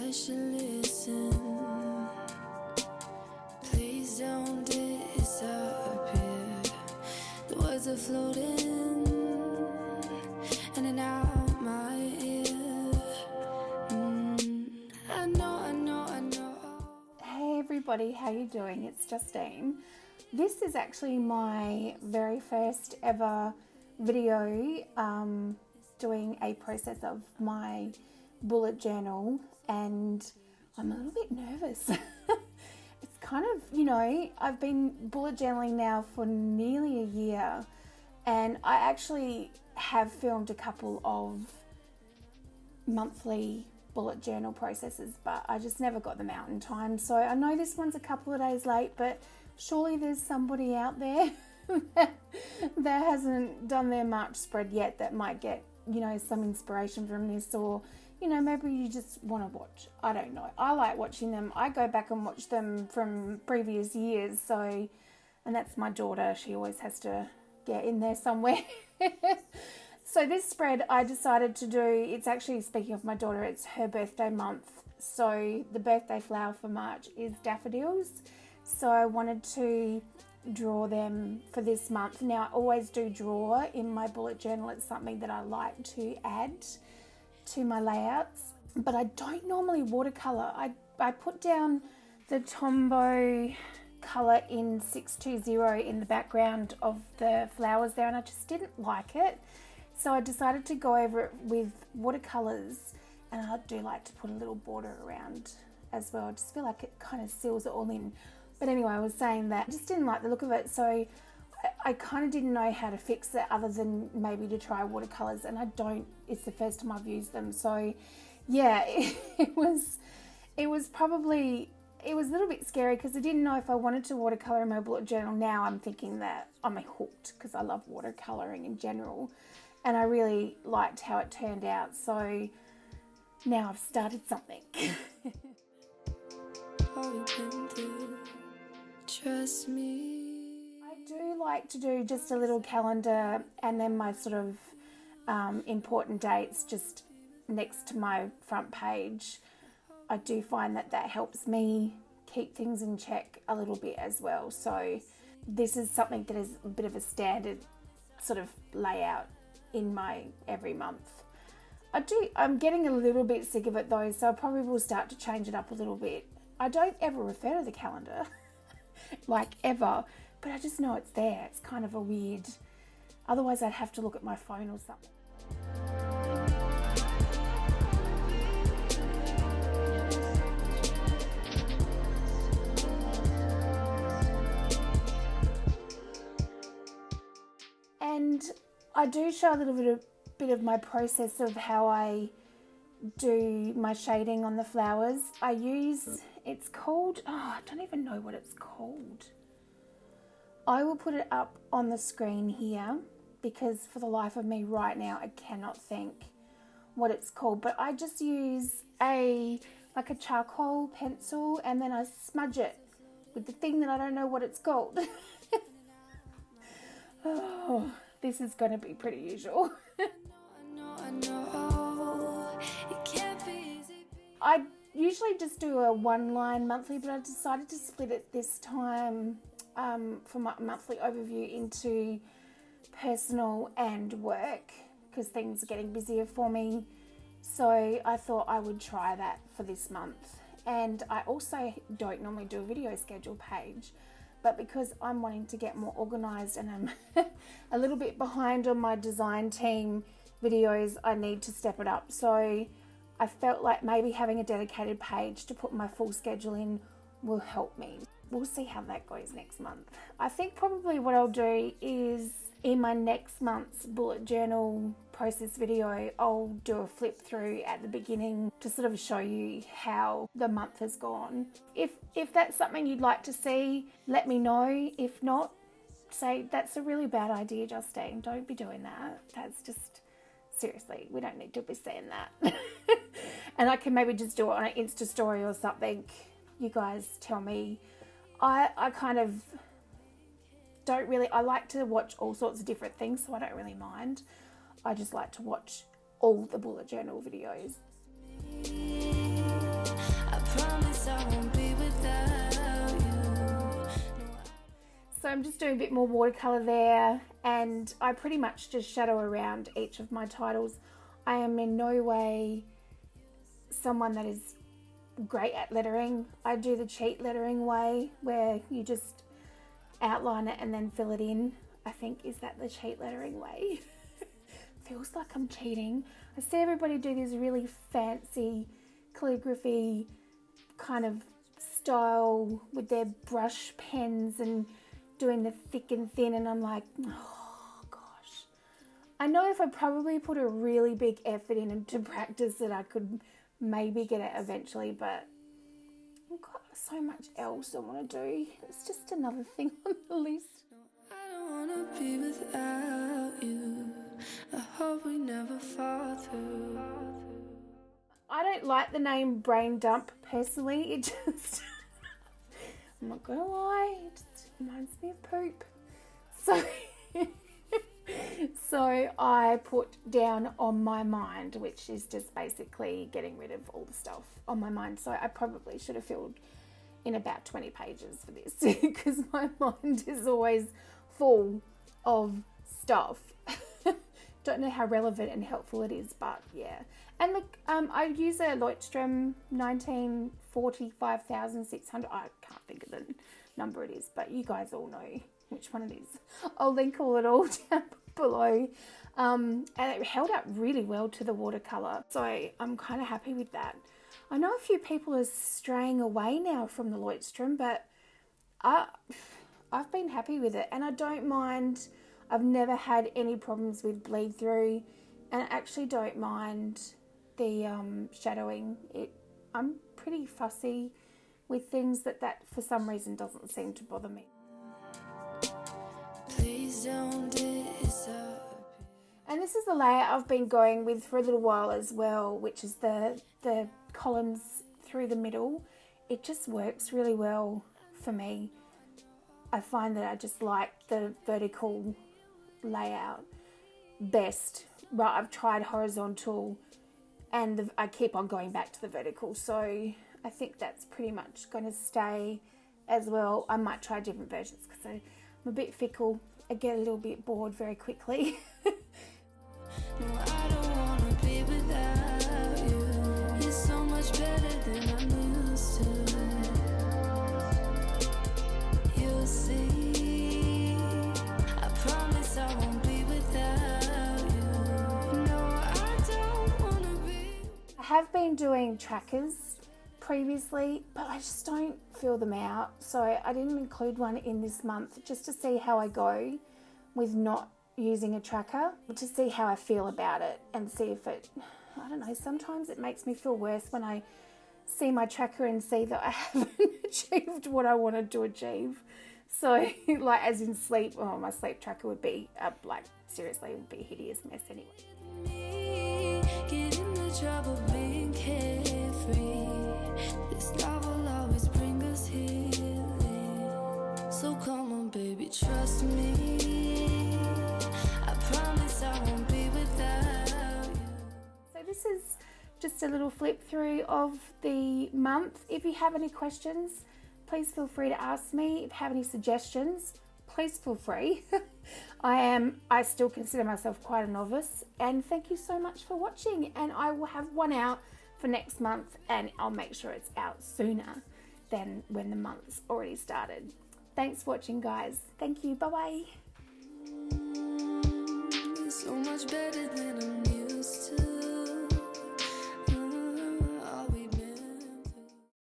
I should listen. Please don't disappear. The words are floating in and out my ear. I know. Hey everybody, how you doing? It's Justine. This is actually my very first ever video doing a process of my bullet journal, and I'm a little bit nervous. It's kind of, you know, I've been bullet journaling now for nearly a year, and I actually have filmed a couple of monthly bullet journal processes, but I just never got them out in time. So I know this one's a couple of days late, but surely there's somebody out there that hasn't done their March spread yet that might get, you know, some inspiration from this, or, you know, maybe you just want to watch. I don't know. I like watching them. I go back and watch them from previous years. So, and that's my daughter. She always has to get in there somewhere. So this spread I decided to do, it's actually, speaking of my daughter, it's her birthday month. So the birthday flower for March is daffodils. So I wanted to draw them for this month. Now I always do draw in my bullet journal. It's something that I like to add to my layouts, but I don't normally watercolor. I put down the Tombow color in 620 in the background of the flowers there, and I just didn't like it. So I decided to go over it with watercolors, and I do like to put a little border around as well. I just feel like it kind of seals it all in. But anyway, I was saying that I just didn't like the look of it, so I kind of didn't know how to fix it other than maybe to try watercolors, and it's the first time I've used them. So yeah, it was a little bit scary because I didn't know if I wanted to watercolor in my bullet journal. Now I'm thinking that I'm hooked because I love watercoloring in general, and I really liked how it turned out. So now I've started something. Trust me. I do like to do just a little calendar and then my sort of important dates just next to my front page. I do find that helps me keep things in check a little bit as well. So this is something that is a bit of a standard sort of layout in my every month. I'm getting a little bit sick of it though, so I probably will start to change it up a little bit. I don't ever refer to the calendar, like ever, but I just know it's there. It's kind of a weird, otherwise I'd have to look at my phone or something. And I do show a little bit of my process of how I do my shading on the flowers. I use, it's called, I don't even know what it's called. I will put it up on the screen here because for the life of me right now I cannot think what it's called, but I just use like a charcoal pencil, and then I smudge it with the thing that I don't know what it's called. Oh, this is going to be pretty usual. I usually just do a one-line monthly, but I decided to split it this time for my monthly overview into personal and work because things are getting busier for me. So I thought I would try that for this month. And I also don't normally do a video schedule page, but because I'm wanting to get more organised and I'm a little bit behind on my design team videos, I need to step it up. So I felt like maybe having a dedicated page to put my full schedule in will help me. We'll see how that goes next month. I think probably what I'll do is in my next month's bullet journal process video, I'll do a flip through at the beginning to sort of show you how the month has gone. If that's something you'd like to see, let me know. If not, say that's a really bad idea, Justine. Don't be doing that. That's just, seriously, we don't need to be saying that. And I can maybe just do it on an Insta story or something. You guys tell me. I kind of don't really, I like to watch all sorts of different things, so I don't really mind. I just like to watch all the bullet journal videos. promise I won't be without you. So I'm just doing a bit more watercolour there, and I pretty much just shadow around each of my titles. I am in no way someone that is great at lettering. I do the cheat lettering way, where you just outline it and then fill it in. I think, is that the cheat lettering way? Feels like I'm cheating. I see everybody do this really fancy calligraphy kind of style with their brush pens and doing the thick and thin, and I'm like, oh gosh. I know if I probably put a really big effort into practice that I could maybe get it eventually, but I've got so much else I want to do. It's just another thing on the list. I don't wanna be without you. I hope we never fall through. I don't like the name brain dump personally. It just, I'm not gonna lie, it just reminds me of poop. So I put down on my mind, which is just basically getting rid of all the stuff on my mind. So I probably should have filled in about 20 pages for this because my mind is always full of stuff. Don't know how relevant and helpful it is, but yeah. And look, I use a Leuchtturm 1940 5600. I can't think of the number it is, but you guys all know which one it is. I'll link all it all down below. And it held up really well to the watercolour, so I'm kind of happy with that. I know a few people are straying away now from the Leuchtturm, but I've been happy with it, and I don't mind. I've never had any problems with bleed through, and I actually don't mind the shadowing. I'm pretty fussy with things that for some reason doesn't seem to bother me. Please don't disappear. And this is the layout I've been going with for a little while as well, which is the columns through the middle. It just works really well for me. I find that I just like the vertical layout best, but I've tried horizontal and I keep on going back to the vertical, so I think that's pretty much going to stay as well. I might try different versions because I'm a bit fickle. I get a little bit bored very quickly. No, I don't wanna be without you. You're so much better than I'm used to. You'll see. I promise I won't be without you. No, I don't wanna be. I have been doing trackers previously, but I just don't fill them out, so I didn't include one in this month just to see how I go with not using a tracker, to see how I feel about it and see if it, I don't know, sometimes it makes me feel worse when I see my tracker and see that I haven't achieved what I wanted to achieve. So like as in sleep, oh, my sleep tracker would be like seriously, it would be a hideous mess anyway. Me, get into trouble being carefree. This love will always bring us healing. So come on, baby, trust me. I promise I won't be without you. So this is just a little flip through of the month. If you have any questions, please feel free to ask me. If you have any suggestions, please feel free. I still consider myself quite a novice, and thank you so much for watching, and I will have one out for next month, and I'll make sure it's out sooner than when the month's already started. Thanks for watching, guys. Thank you. Bye bye. So much better than I'm